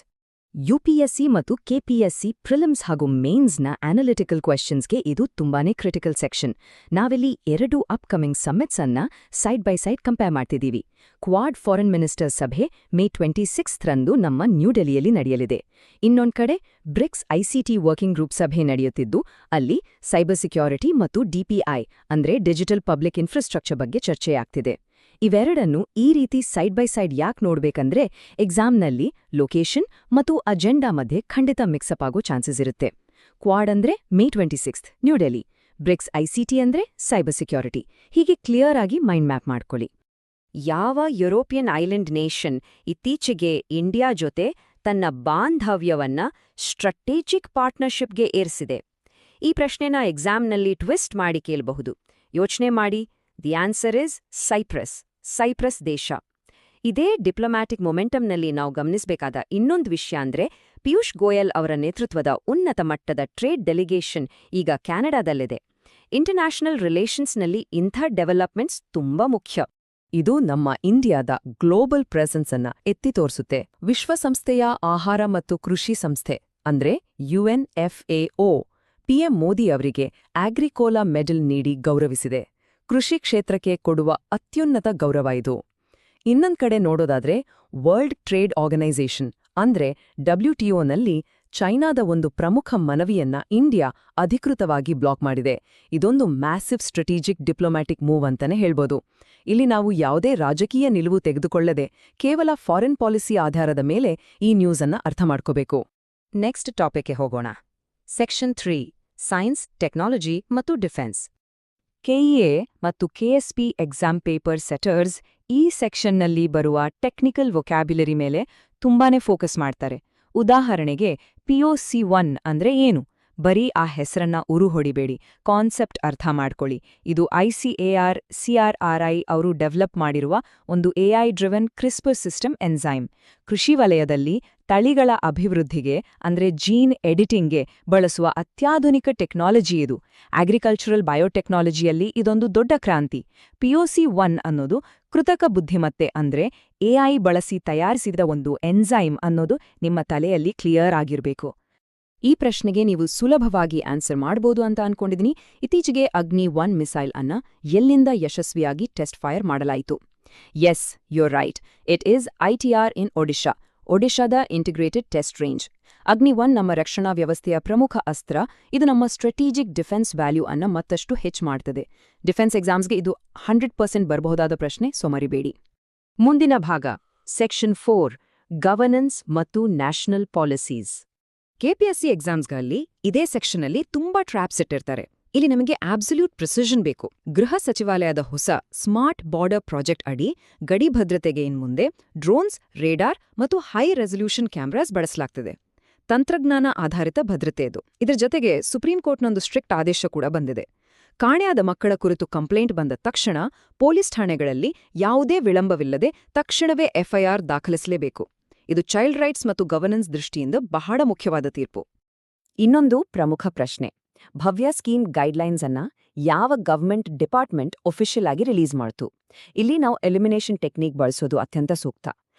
ಯುಪಿಎಸ್ಸಿ ಮತ್ತು ಕೆಪಿಎಸ್ಸಿ ಪ್ರಿಲಿಮ್ಸ್ ಹಾಗೂ ಮೇನ್ಸ್ನ ಅನಾಲಿಟಿಕಲ್ ಕ್ವೆಶ್ಚನ್ಸ್ಗೆ ಇದು ತುಂಬಾನೇ ಕ್ರಿಟಿಕಲ್ ಸೆಕ್ಷನ್. ನಾವಿಲ್ಲಿ 2 ಅಪ್ಕಮಿಂಗ್ ಸಮ್ಮಿಟ್ಸ್ ಅನ್ನ ಸೈಡ್ ಬೈ ಸೈಡ್ ಕಂಪೇರ್ ಮಾಡ್ತಿದ್ದೀವಿ. ಕ್ವಾಡ್ ಫಾರಿನ್ ಮಿನಿಸ್ಟರ್ಸ್ ಸಭೆ ಮೇ 26 ರಂದು ನಮ್ಮ ನ್ಯೂಡೆಲಿಯಲ್ಲಿ ನಡೆಯಲಿದೆ. ಇನ್ನೊಂದ್ ಕಡೆ ಬ್ರಿಕ್ಸ್ ಐಸಿಟಿ ವರ್ಕಿಂಗ್ ಗ್ರೂಪ್ ಸಭೆ ನಡೆಯುತ್ತಿದ್ದು, ಅಲ್ಲಿ ಸೈಬರ್ ಸೆಕ್ಯೂರಿಟಿ ಮತ್ತು ಡಿಪಿಐ ಅಂದ್ರೆ ಡಿಜಿಟಲ್ ಪಬ್ಲಿಕ್ ಇನ್ಫ್ರಾಸ್ಟ್ರಕ್ಚರ್ ಬಗ್ಗೆ ಚರ್ಚೆಯಾಗ್ತಿದೆ. ಇವೆರಡನ್ನು ಈ ರೀತಿ ಸೈಡ್ ಬೈ ಸೈಡ್ ಯಾಕೆ ನೋಡ್ಬೇಕಂದ್ರೆ ಎಕ್ಸಾಮ್ನಲ್ಲಿ ಲೊಕೇಶನ್ ಮತ್ತು ಅಜೆಂಡಾ ಮಧ್ಯೆ ಖಂಡಿತ ಮಿಕ್ಸಪ್ ಆಗೋ ಚಾನ್ಸಸ್ ಇರುತ್ತೆ. ಕ್ವಾಡ್ ಅಂದ್ರೆ ಮೇ 26 ನ್ಯೂಡೆಲಿ, ಬ್ರಿಕ್ಸ್ ಐಸಿಟಿ ಅಂದ್ರೆ ಸೈಬರ್ ಸೆಕ್ಯೂರಿಟಿ. ಹೀಗೆ ಕ್ಲಿಯರ್ ಆಗಿ ಮೈಂಡ್ ಮ್ಯಾಪ್ ಮಾಡ್ಕೊಳ್ಳಿ. ಯಾವ ಯುರೋಪಿಯನ್ ಐಲ್ಯಾಂಡ್ ನೇಷನ್ ಇತ್ತೀಚೆಗೆ ಇಂಡಿಯಾ ಜೊತೆ ತನ್ನ ಬಾಂಧವ್ಯವನ್ನ ಸ್ಟ್ರಾಟಜಿಕ್ ಪಾರ್ಟ್ನರ್ಶಿಪ್ಗೆ ಏರಿಸಿದೆ? ಈ ಪ್ರಶ್ನೆನ ಎಕ್ಸಾಮ್ನಲ್ಲಿ ಟ್ವಿಸ್ಟ್ ಮಾಡಿ ಕೇಳಬಹುದು. ಯೋಚನೆ ಮಾಡಿ. ದಿ ಆನ್ಸರ್ ಇಸ್ ಸೈಪ್ರಸ್ ದೇಶ. ಇದೇ ಡಿಪ್ಲೊಮ್ಯಾಟಿಕ್ ಮೊಮೆಂಟಮ್ನಲ್ಲಿ ನಾವು ಗಮನಿಸಬೇಕಾದ ಇನ್ನೊಂದು ವಿಷಯ ಅಂದ್ರೆ, ಪಿಯೂಷ್ ಗೋಯಲ್ ಅವರ ನೇತೃತ್ವದ ಉನ್ನತ ಮಟ್ಟದ ಟ್ರೇಡ್ ಡೆಲಿಗೇಷನ್ ಈಗ ಕ್ಯಾನಡಾದಲ್ಲಿದೆ. ಇಂಟರ್ನ್ಯಾಷನಲ್ ರಿಲೇಷನ್ಸ್ನಲ್ಲಿ ಇಂಥ ಡೆವಲಪ್ಮೆಂಟ್ಸ್ ತುಂಬಾ ಮುಖ್ಯ. ಇದು ನಮ್ಮ ಇಂಡಿಯಾದ ಗ್ಲೋಬಲ್ ಪ್ರೆಸೆನ್ಸ್ ಅನ್ನ ಎತ್ತಿ ತೋರಿಸುತ್ತೆ. ವಿಶ್ವಸಂಸ್ಥೆಯ ಆಹಾರ ಮತ್ತು ಕೃಷಿ ಸಂಸ್ಥೆ ಅಂದ್ರೆ UNFAO PM ಮೋದಿ ಅವರಿಗೆ ಆಗ್ರಿಕೋಲಾ ಮೆಡಲ್ ನೀಡಿ ಗೌರವಿಸಿದೆ. ಕೃಷಿ ಕ್ಷೇತ್ರಕ್ಕೆ ಕೊಡುವ ಅತ್ಯುನ್ನತ ಗೌರವ ಇದು. ಇನ್ನೊಂದ್ ಕಡೆ ನೋಡೋದಾದ್ರೆ ವರ್ಲ್ಡ್ ಟ್ರೇಡ್ ಆರ್ಗನೈಸೇಷನ್ ಅಂದ್ರೆ WTOನಲ್ಲಿ ಚೈನಾದ ಒಂದು ಪ್ರಮುಖ ಮನವಿಯನ್ನ ಇಂಡಿಯಾ ಅಧಿಕೃತವಾಗಿ ಬ್ಲಾಕ್ ಮಾಡಿದೆ. ಇದೊಂದು ಮ್ಯಾಸಿವ್ ಸ್ಟ್ರಾಟಜಿಕ್ ಡಿಪ್ಲೊಮ್ಯಾಟಿಕ್ ಮೂವ್ ಅಂತಾನೆ ಹೇಳ್ಬೋದು. ಇಲ್ಲಿ ನಾವು ಯಾವುದೇ ರಾಜಕೀಯ ನಿಲುವು ತೆಗೆದುಕೊಳ್ಳದೆ ಕೇವಲ ಫಾರಿನ್ ಪಾಲಿಸಿ ಆಧಾರದ ಮೇಲೆ ಈ ನ್ಯೂಸ್ ಅನ್ನ ಅರ್ಥ ಮಾಡ್ಕೋಬೇಕು. ನೆಕ್ಸ್ಟ್ ಟಾಪಿಕ್ಗೆ ಹೋಗೋಣ. ಸೆಕ್ಷನ್ 3 ಸೈನ್ಸ್, ಟೆಕ್ನಾಲಜಿ ಮತ್ತು ಡಿಫೆನ್ಸ್. ಕೆಇಎ ಮತ್ತು ಕೆಎಸ್ಪಿ ಎಕ್ಸಾಮ್ ಪೇಪರ್ ಸೆಟರ್ಸ್ ಈ ಸೆಕ್ಷನ್ನಲ್ಲಿ ಬರುವ ಟೆಕ್ನಿಕಲ್ ವೊಕ್ಯಾಬ್ಯುಲರಿ ಮೇಲೆ ತುಂಬಾನೇ ಫೋಕಸ್ ಮಾಡ್ತಾರೆ. ಉದಾಹರಣೆಗೆ POC1 ಅಂದ್ರೆ ಏನು? ಬರೀ ಆ ಹೆಸರನ್ನ ಉರುಹೊಡಿಬೇಡಿ, ಕಾನ್ಸೆಪ್ಟ್ ಅರ್ಥ ಮಾಡ್ಕೊಳ್ಳಿ. ಇದು ICAR CRRI ಅವರು ಡೆವಲಪ್ ಮಾಡಿರುವ ಒಂದು AI driven crisper system enzyme. ಕೃಷಿ ವಲಯದಲ್ಲಿ ತಳಿಗಳ ಅಭಿವೃದ್ಧಿಗೆ ಅಂದ್ರೆ ಜೀನ್ ಎಡಿಟಿಂಗ್ಗೆ ಬಳಸುವ ಅತ್ಯಾಧುನಿಕ ಟೆಕ್ನಾಲಜಿ ಇದು. ಅಗ್ರಿಕಲ್ಚರಲ್ ಬಯೋಟೆಕ್ನಾಲಜಿಯಲ್ಲಿ ಇದೊಂದು ದೊಡ್ಡ ಕ್ರಾಂತಿ. POC1 ಅನ್ನೋದು ಕೃತಕ ಬುದ್ಧಿಮತ್ತೆ ಅಂದ್ರೆ AI ಬಳಸಿ ತಯಾರಿಸಿದ ಒಂದು ಎನ್ಸೈಮ್ ಅನ್ನೋದು ನಿಮ್ಮ ತಲೆಯಲ್ಲಿ ಕ್ಲಿಯರ್ ಆಗಿರಬೇಕು. ಈ ಪ್ರಶ್ನೆಗೆ ನೀವು ಸುಲಭವಾಗಿ ಆನ್ಸರ್ ಮಾಡ್ಬೋದು ಅಂತ ಅನ್ಕೊಂಡಿದ್ದೀನಿ. ಇತ್ತೀಚೆಗೆ ಅಗ್ನಿ-1 ಮಿಸೈಲ್ ಅನ್ನ ಎಲ್ಲಿಂದ ಯಶಸ್ವಿಯಾಗಿ ಟೆಸ್ಟ್ ಫೈರ್ ಮಾಡಲಾಯಿತು? Yes, you're right. It is ITR in ಒಡಿಶಾದ ಇಂಟಿಗ್ರೇಟೆಡ್ ಟೆಸ್ಟ್ ರೇಂಜ್. ಅಗ್ನಿ-1 ನಮ್ಮ ರಕ್ಷಣಾ ವ್ಯವಸ್ಥೆಯ ಪ್ರಮುಖ ಅಸ್ತ್ರ. ಇದು ನಮ್ಮ ಸ್ಟ್ರಾಟಜಿಕ್ ಡಿಫೆನ್ಸ್ ವ್ಯಾಲ್ಯೂ ಅನ್ನ ಮತ್ತಷ್ಟು ಹೆಚ್ಚು ಮಾಡ್ತದೆ. ಡಿಫೆನ್ಸ್ ಎಕ್ಸಾಮ್ಸ್ಗೆ ಇದು 100% ಬರಬಹುದಾದ ಪ್ರಶ್ನೆ, ಸೊ ಮರಿಬೇಡಿ. ಮುಂದಿನ ಭಾಗ ಸೆಕ್ಷನ್ 4 ಗವರ್ನೆನ್ಸ್ ಮತ್ತು ನ್ಯಾಷನಲ್ ಪಾಲಿಸೀಸ್. ಕೆಪಿಎಸ್ಸಿ ಎಕ್ಸಾಮ್ಸ್ಗಳಲ್ಲಿ ಇದೇ ಸೆಕ್ಷನ್ನಲ್ಲಿ ತುಂಬಾ ಟ್ರ್ಯಾಪ್ಸ್ ಇಟ್ಟಿರ್ತಾರೆ. ಇಲ್ಲಿ ನಮಗೆ ಆಬ್ಸಲ್ಯೂಟ್ ಪ್ರಿಸಿಷನ್ ಬೇಕು. ಗೃಹ ಸಚಿವಾಲಯದ ಹೊಸ ಸ್ಮಾರ್ಟ್ ಬಾರ್ಡರ್ ಪ್ರಾಜೆಕ್ಟ್ ಅಡಿ ಗಡಿ ಭದ್ರತೆಗೆ ಇನ್ಮುಂದೆ ಡ್ರೋನ್ಸ್, ರೇಡಾರ್ ಮತ್ತು ಹೈ ರೆಸಲ್ಯೂಷನ್ ಕ್ಯಾಮ್ರಾಸ್ ಬಳಸಲಾಗ್ತಿದೆ. ತಂತ್ರಜ್ಞಾನ ಆಧಾರಿತ ಭದ್ರತೆ ಇದು. ಇದರ ಜೊತೆಗೆ ಸುಪ್ರೀಂ ಕೋರ್ಟ್ನೊಂದು ಸ್ಟ್ರಿಕ್ಟ್ ಆದೇಶ ಕೂಡ ಬಂದಿದೆ. ಕಾಣೆಯಾದ ಮಕ್ಕಳ ಕುರಿತು ಕಂಪ್ಲೇಂಟ್ ಬಂದ ತಕ್ಷಣ ಪೊಲೀಸ್ ಠಾಣೆಗಳಲ್ಲಿ ಯಾವುದೇ ವಿಳಂಬವಿಲ್ಲದೆ ತಕ್ಷಣವೇ FIR ದಾಖಲಿಸಲೇಬೇಕು. ಇದು ಚೈಲ್ಡ್ ರೈಟ್ಸ್ ಮತ್ತು ಗವರ್ನೆನ್ಸ್ ದೃಷ್ಟಿಯಿಂದ ಬಹಳ ಮುಖ್ಯವಾದ ತೀರ್ಪು. ಇನ್ನೊಂದು ಪ್ರಮುಖ ಪ್ರಶ್ನೆ, ಭವ್ಯ ಸ್ಕೀಮ್ ಗೈಡ್ಲೈನ್ಸ್ ಅನ್ನ ಯಾವ ಗವರ್ಮೆಂಟ್ ಡಿಪಾರ್ಟ್ಮೆಂಟ್ ಒಫಿಷಿಯಲ್ ಆಗಿ ರಿಲೀಸ್ ಮಾಡ್ತು? ಇಲ್ಲಿ ನಾವು ಎಲಿಮಿನೇಷನ್ ಟೆಕ್ನಿಕ್ ಬಳಸೋದು ಅತ್ಯಂತ ಸೂಕ್ತ.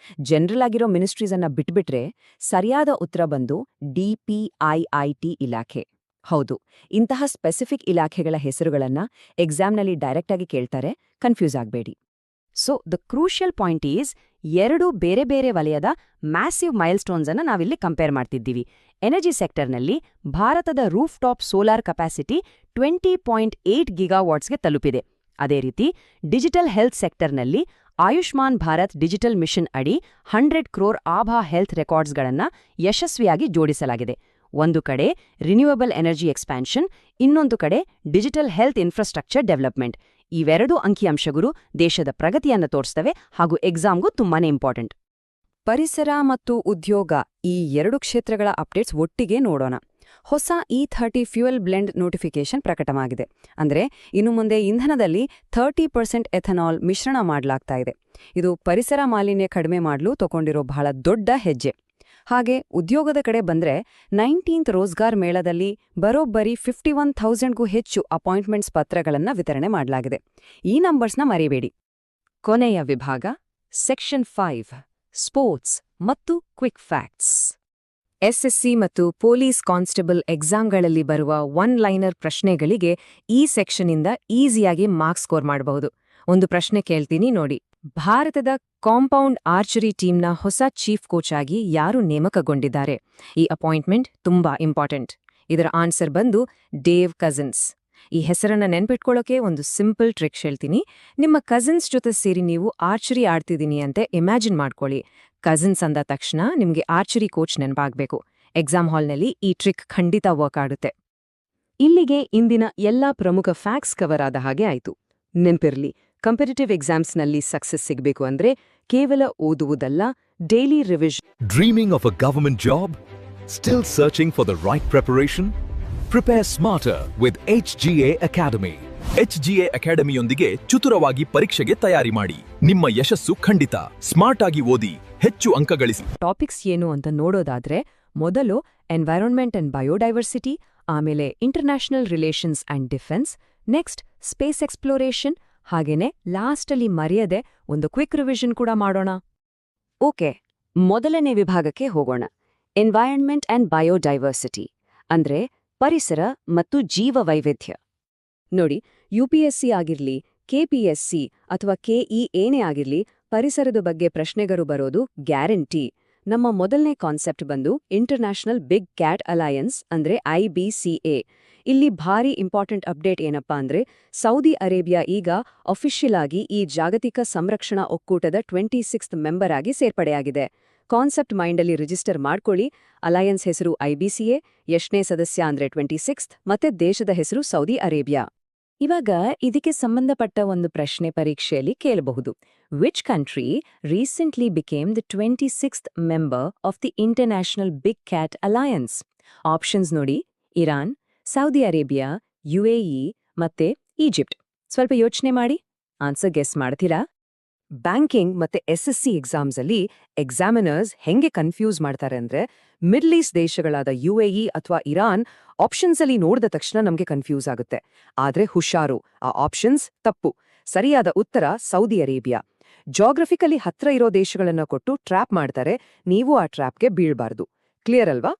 ಜನರಲ್ ಆಗಿರೋ ಮಿನಿಸ್ಟ್ರೀಸ್ ಅನ್ನ ಬಿಟ್ಬಿಟ್ರೆ ಸರಿಯಾದ ಉತ್ತರ ಬಂದು DPIIT ಇಲಾಖೆ. ಹೌದು, ಇಂತಹ ಸ್ಪೆಸಿಫಿಕ್ ಇಲಾಖೆಗಳ ಹೆಸರುಗಳನ್ನ ಎಕ್ಸಾಮ್ನಲ್ಲಿ ಡೈರೆಕ್ಟ್ ಆಗಿ ಕೇಳ್ತಾರೆ, ಕನ್ಫ್ಯೂಸ್ ಆಗಬೇಡಿ. So the crucial point is, 2 ಬೇರೆ ಬೇರೆ ವಲಯದ ಮ್ಯಾಸಿವ್ ಮೈಲ್ಸ್ಟೋನ್ಸ್ ಅನ್ನ ನಾವಿಲ್ಲಿ ಕಂಪೇರ್ ಮಾಡ್ತಿದ್ದೀವಿ. ಎನರ್ಜಿ ಸೆಕ್ಟರ್ನಲ್ಲಿ ಭಾರತದ ರೂಫ್ ಟಾಪ್ ಸೋಲಾರ್ ಕೆಪಾಸಿಟಿ 20.8 ಗಿಗಾವಾಟ್ಸ್ಗೆ ತಲುಪಿದೆ. ಅದೇ ರೀತಿ ಡಿಜಿಟಲ್ ಹೆಲ್ತ್ ಸೆಕ್ಟರ್ನಲ್ಲಿ ಆಯುಷ್ಮಾನ್ ಭಾರತ್ ಡಿಜಿಟಲ್ ಮಿಷನ್ ಅಡಿ 100 ಕ್ರೋರ್ ಆಭಾ ಹೆಲ್ತ್ ರೆಕಾರ್ಡ್ಸ್ಗಳನ್ನು ಯಶಸ್ವಿಯಾಗಿ ಜೋಡಿಸಲಾಗಿದೆ. ಒಂದು ಕಡೆ ರಿನ್ಯೂಯಬಲ್ ಎನರ್ಜಿ ಎಕ್ಸ್ಪ್ಯಾನ್ಷನ್, ಇನ್ನೊಂದು ಕಡೆ ಡಿಜಿಟಲ್ ಹೆಲ್ತ್ ಇನ್ಫ್ರಾಸ್ಟ್ರಕ್ಚರ್ ಡೆವಲಪ್ಮೆಂಟ್. ಇವೆರಡೂ ಅಂಕಿಅಂಶಗಳು ದೇಶದ ಪ್ರಗತಿಯನ್ನು ತೋರಿಸ್ತವೆ ಹಾಗೂ ಎಕ್ಸಾಮ್ಗೂ ತುಂಬಾನೇ ಇಂಪಾರ್ಟೆಂಟ್. ಪರಿಸರ ಮತ್ತು ಉದ್ಯೋಗ, ಈ 2 ಕ್ಷೇತ್ರಗಳ ಅಪ್ಡೇಟ್ಸ್ ಒಟ್ಟಿಗೆ ನೋಡೋಣ. ಹೊಸ E30 ಫ್ಯೂಯಲ್ ಬ್ಲೆಂಡ್ ನೋಟಿಫಿಕೇಶನ್ ಪ್ರಕಟವಾಗಿದೆ. ಅಂದ್ರೆ ಇನ್ನು ಮುಂದೆ ಇಂಧನದಲ್ಲಿ 30% ಎಥನಾಲ್ ಮಿಶ್ರಣ ಮಾಡಲಾಗ್ತಾ ಇದೆ. ಇದು ಪರಿಸರ ಮಾಲಿನ್ಯ ಕಡಿಮೆ ಮಾಡಲು ತಗೊಂಡಿರೋ ಬಹಳ ದೊಡ್ಡ ಹೆಜ್ಜೆ. ಹಾಗೆ ಉದ್ಯೋಗದ ಕಡೆ ಬಂದ್ರೆ 19th ರೋಜ್ಗಾರ್ ಮೇಳದಲ್ಲಿ ಬರೋಬ್ಬರಿ 51,000ಗೂ ಹೆಚ್ಚು ಅಪಾಯಿಂಟ್ಮೆಂಟ್ಸ್ ಪತ್ರಗಳನ್ನು ವಿತರಣೆ ಮಾಡಲಾಗಿದೆ. ಈ ನಂಬರ್ಸ್ನ ಮರಿಬೇಡಿ. ಕೊನೆಯ ವಿಭಾಗ ಸೆಕ್ಷನ್ 5 ಸ್ಪೋರ್ಟ್ಸ್ ಮತ್ತು ಕ್ವಿಕ್ ಫ್ಯಾಕ್ಟ್ಸ್. ಎಸ್ಎಸ್ಸಿ ಮತ್ತು ಪೊಲೀಸ್ ಕಾನ್ಸ್ಟೇಬಲ್ ಎಕ್ಸಾಮ್ಗಳಲ್ಲಿ ಬರುವ ಒನ್ ಲೈನರ್ ಪ್ರಶ್ನೆಗಳಿಗೆ ಈ ಸೆಕ್ಷನ್ನಿಂದ ಈಸಿಯಾಗಿ ಮಾರ್ಕ್ಸ್ ಸ್ಕೋರ್ ಮಾಡಬಹುದು. ಒಂದು ಪ್ರಶ್ನೆ ಕೇಳ್ತೀನಿ ನೋಡಿ. ಭಾರತದ ಕಾಂಪೌಂಡ್ ಆರ್ಚರಿ ಟೀಮ್ನ ಹೊಸ ಚೀಫ್ ಕೋಚ್ ಆಗಿ ಯಾರು ನೇಮಕಗೊಂಡಿದ್ದಾರೆ? ಈ ಅಪಾಯಿಂಟ್ಮೆಂಟ್ ತುಂಬಾ ಇಂಪಾರ್ಟೆಂಟ್. ಇದರ ಆನ್ಸರ್ ಬಂದು ಡೇವ್ ಕಜಿನ್ಸ್. ಈ ಹೆಸರನ್ನ ನೆನ್ಪಿಟ್ಕೊಳ್ಳೋಕೆ ಒಂದು ಸಿಂಪಲ್ ಟ್ರಿಕ್ ಹೇಳ್ತೀನಿ. ನಿಮ್ಮ ಕಜಿನ್ಸ್ ಜೊತೆ ಸೇರಿ ನೀವು ಆರ್ಚರಿ ಆಡ್ತಿದ್ದೀನಿ ಅಂತ ಇಮ್ಯಾಜಿನ್ ಮಾಡ್ಕೊಳ್ಳಿ. ಕಜಿನ್ಸ್ ಅಂದ ತಕ್ಷಣ ನಿಮಗೆ ಆರ್ಚರಿ ಕೋಚ್ ನೆನಪಾಗಬೇಕು. ಎಕ್ಸಾಮ್ ಹಾಲ್ನಲ್ಲಿ ಈ ಟ್ರಿಕ್ ಖಂಡಿತ ವರ್ಕ್ ಆಗುತ್ತೆ. ಇಲ್ಲಿಗೆ ಇಂದಿನ ಎಲ್ಲಾ ಪ್ರಮುಖ ಫ್ಯಾಕ್ಟ್ಸ್ ಕವರ್ ಆದ ಹಾಗೆ ಆಯ್ತು. ನೆನ್ಪಿರ್ಲಿ, ಕಾಂಪಿಟೇಟಿವ್ ಎಕ್ಸಾಮ್ಸ್ನಲ್ಲಿ ಸಕ್ಸಸ್ ಸಿಗಬೇಕು ಅಂದ್ರೆ ಕೇವಲ ಓದುವುದಲ್ಲ, daily revision. Dreaming of a government job? Still searching for the right preparation? Prepare smarter with HGA Academy. HGA ಅಕಾಡೆಮಿಯೊಂದಿಗೆ ಚತುರವಾಗಿ ಪರೀಕ್ಷೆಗೆ ತಯಾರಿ ಮಾಡಿ. ನಿಮ್ಮ ಯಶಸ್ಸು ಖಂಡಿತ. ಸ್ಮಾರ್ಟ್ ಆಗಿ ಓದಿ, ಹೆಚ್ಚು ಅಂಕ ಗಳಿಸಿ. ಟಾಪಿಕ್ಸ್ ಏನು ಅಂತ ನೋಡೋದಾದ್ರೆ ಮೊದಲು ಎನ್ವೈರನ್ಮೆಂಟ್ ಅಂಡ್ ಬಯೋಡೈವರ್ಸಿಟಿ, ಆಮೇಲೆ international relations and defence, next space exploration, ಹಾಗೇನೆ ಲಾಸ್ಟಲ್ಲಿ ಮರೆಯದೆ ಒಂದು ಕ್ವಿಕ್ ರಿವಿಷನ್ ಕೂಡ ಮಾಡೋಣ. ಓಕೆ, ಮೊದಲನೇ ವಿಭಾಗಕ್ಕೆ ಹೋಗೋಣ. ಎನ್ವೈರನ್ಮೆಂಟ್ ಅಂಡ್ ಬಯೋಡೈವರ್ಸಿಟಿ ಅಂದ್ರೆ ಪರಿಸರ ಮತ್ತು ಜೀವ ವೈವಿಧ್ಯ. ನೋಡಿ, ಯುಪಿಎಸ್ಸಿ ಆಗಿರ್ಲಿ, ಕೆಪಿಎಸ್ಸಿ ಅಥವಾ ಕೆಇ ಏನೇ ಆಗಿರ್ಲಿ, ಪರಿಸರದ ಬಗ್ಗೆ ಪ್ರಶ್ನೆಗಳು ಬರೋದು ಗ್ಯಾರಂಟಿ. ನಮ್ಮ ಮೊದಲನೇ ಕಾನ್ಸೆಪ್ಟ್ ಬಂದು ಇಂಟರ್ನ್ಯಾಷನಲ್ ಬಿಗ್ ಕ್ಯಾಟ್ ಅಲಯನ್ಸ್ ಅಂದ್ರೆ IBCA. ಇಲ್ಲಿ ಭಾರಿ ಇಂಪಾರ್ಟೆಂಟ್ ಅಪ್ಡೇಟ್ ಏನಪ್ಪಾ ಅಂದ್ರೆ ಸೌದಿ ಅರೇಬಿಯಾ ಈಗ ಅಫಿಷಿಯಲ್ ಆಗಿ ಈ ಜಾಗತಿಕ ಸಂರಕ್ಷಣಾ ಒಕ್ಕೂಟದ 26th ಮೆಂಬರ್ ಆಗಿ ಸೇರ್ಪಡೆಯಾಗಿದೆ. ಕಾನ್ಸೆಪ್ಟ್ ಮೈಂಡಲ್ಲಿ ರಿಜಿಸ್ಟರ್ ಮಾಡ್ಕೊಳ್ಳಿ. ಅಲಯನ್ಸ್ ಹೆಸರು IBCA, ಎಷ್ಟನೇ ಸದಸ್ಯ ಅಂದ್ರೆ 26th, ಮತ್ತೆ ದೇಶದ ಹೆಸರು ಸೌದಿ ಅರೇಬಿಯಾ. ಇವಾಗ ಇದಕ್ಕೆ ಸಂಬಂಧಪಟ್ಟ ಒಂದು ಪ್ರಶ್ನೆ ಪರೀಕ್ಷೆಯಲ್ಲಿ ಕೇಳಬಹುದು. Which country recently became the 26th member of the international big cat alliance? Options ನೋಡಿ: ಇರಾನ್, ಸೌದಿ ಅರೇಬಿಯಾ, UAE ಮತ್ತೆ ಈಜಿಪ್ಟ್. ಸ್ವಲ್ಪ ಯೋಚನೆ ಮಾಡಿ, ಆನ್ಸರ್ ಗೆಸ್ ಮಾಡ್ತೀರಾ? ಬ್ಯಾಂಕಿಂಗ್ ಮತ್ತೆ SSC ಎಕ್ಸಾಮ್ಸಲ್ಲಿ ಎಕ್ಸಾಮಿನರ್ಸ್ ಹೆಂಗೆ ಕನ್ಫ್ಯೂಸ್ ಮಾಡ್ತಾರೆ ಅಂದ್ರೆ, ಮಿಡ್ಲ್ ಈಸ್ಟ್ ದೇಶಗಳಾದ UAE ಅಥವಾ ಇರಾನ್ ಆಪ್ಷನ್ಸಲ್ಲಿ ನೋಡಿದ ತಕ್ಷಣ ನಮಗೆ ಕನ್ಫ್ಯೂಸ್ ಆಗುತ್ತೆ. ಆದ್ರೆ ಹುಷಾರು, ಆ ಆಪ್ಷನ್ಸ್ ತಪ್ಪು. ಸರಿಯಾದ ಉತ್ತರ ಸೌದಿ ಅರೇಬಿಯಾ. ಜಾಗ್ರಫಿಕಲಿ ಹತ್ರ ಇರೋ ದೇಶಗಳನ್ನ ಕೊಟ್ಟು ಟ್ರ್ಯಾಪ್ ಮಾಡ್ತಾರೆ. ನೀವು ಆ ಟ್ರ್ಯಾಪ್ಗೆ ಬೀಳ್ಬಾರ್ದು. ಕ್ಲಿಯರ್ ಅಲ್ವಾ?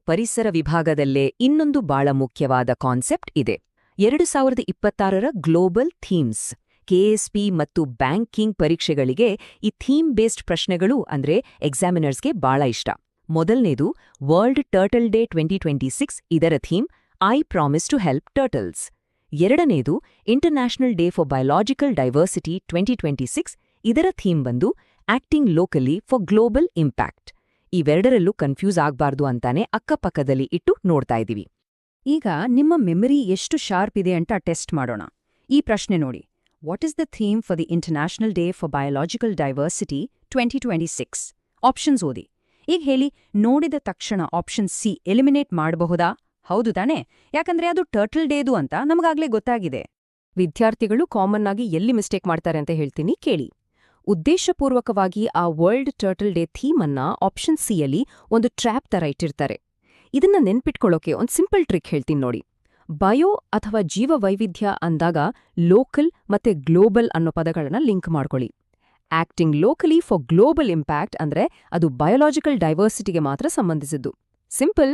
ಪರಿಸರ ವಿಭಾಗದಲ್ಲೇ ಇನ್ನೊಂದು ಬಹಳ ಮುಖ್ಯವಾದ ಕಾನ್ಸೆಪ್ಟ್ ಇದೆ. 2026ರ ಗ್ಲೋಬಲ್ ಥೀಮ್ಸ್. KSP ಮತ್ತು ಬ್ಯಾಂಕಿಂಗ್ ಪರೀಕ್ಷೆಗಳಿಗೆ ಈ ಥೀಮ್ ಬೇಸ್ಡ್ ಪ್ರಶ್ನೆಗಳು ಅಂದ್ರೆ ಎಕ್ಸಾಮಿನರ್ಸ್ಗೆ ಬಹಳ ಇಷ್ಟ. ಮೊದಲನೇದು ವರ್ಲ್ಡ್ ಟರ್ಟಲ್ ಡೇ 2026. ಇದರ theme I promise to help turtles. ಎರಡನೇದು international day for biological diversity 2026. ಇದರ ಥೀಮ್ ಬಂದು acting locally for global impact. ಇವೆರಡರಲ್ಲೂ ಕನ್ಫ್ಯೂಸ್ ಆಗ್ಬಾರ್ದು ಅಂತಾನೆ ಅಕ್ಕಪಕ್ಕದಲ್ಲಿ ಇಟ್ಟು ನೋಡ್ತಾ ಇದೀವಿ. ಈಗ ನಿಮ್ಮ ಮೆಮರಿ ಎಷ್ಟು ಶಾರ್ಪ್ ಇದೆ ಅಂತ ಟೆಸ್ಟ್ ಮಾಡೋಣ. ಈ ಪ್ರಶ್ನೆ ನೋಡಿ: what is the theme for the international day for biological diversity 2026? Options ಓದಿ. ಈಗ ಹೇಳಿ, ನೋಡಿದ ತಕ್ಷಣ ಆಪ್ಷನ್ ಸಿ ಎಲಿಮಿನೇಟ್ ಮಾಡಬಹುದಾ? ಹೌದು ತಾನೇ? ಯಾಕಂದ್ರೆ ಅದು ಟರ್ಟಲ್ ಡೇದು ಅಂತ ನಮಗಾಗ್ಲೇ ಗೊತ್ತಾಗಿದೆ. ವಿದ್ಯಾರ್ಥಿಗಳು ಕಾಮನ್ ಆಗಿ ಎಲ್ಲಿ ಮಿಸ್ಟೇಕ್ ಮಾಡ್ತಾರೆ ಅಂತ ಹೇಳ್ತೀನಿ ಕೇಳಿ. ಉದ್ದೇಶಪೂರ್ವಕವಾಗಿ ಆ ವರ್ಲ್ಡ್ ಟರ್ಟಲ್ ಡೇ ಥೀಮ್ ಅನ್ನ ಆಪ್ಷನ್ ಸಿಯಲ್ಲಿ ಒಂದು ಟ್ರ್ಯಾಪ್ ತರ ಇಟ್ಟಿರ್ತಾರೆ. ಇದನ್ನ ನೆನ್ಪಿಟ್ಕೊಳ್ಳೋಕೆ ಒಂದು ಸಿಂಪಲ್ ಟ್ರಿಕ್ ಹೇಳ್ತೀನಿ ನೋಡಿ. ಬಯೋ ಅಥವಾ ಜೀವ ವೈವಿಧ್ಯ ಅಂದಾಗ ಲೋಕಲ್ ಮತ್ತೆ ಗ್ಲೋಬಲ್ ಅನ್ನೋ ಪದಗಳನ್ನ ಲಿಂಕ್ ಮಾಡ್ಕೊಳ್ಳಿ. Acting locally for global impact ಅಂದ್ರೆ ಅದು ಬಯೋಲಾಜಿಕಲ್ ಡೈವರ್ಸಿಟಿಗೆ ಮಾತ್ರ ಸಂಬಂಧಿಸಿದ್ದು. ಸಿಂಪಲ್.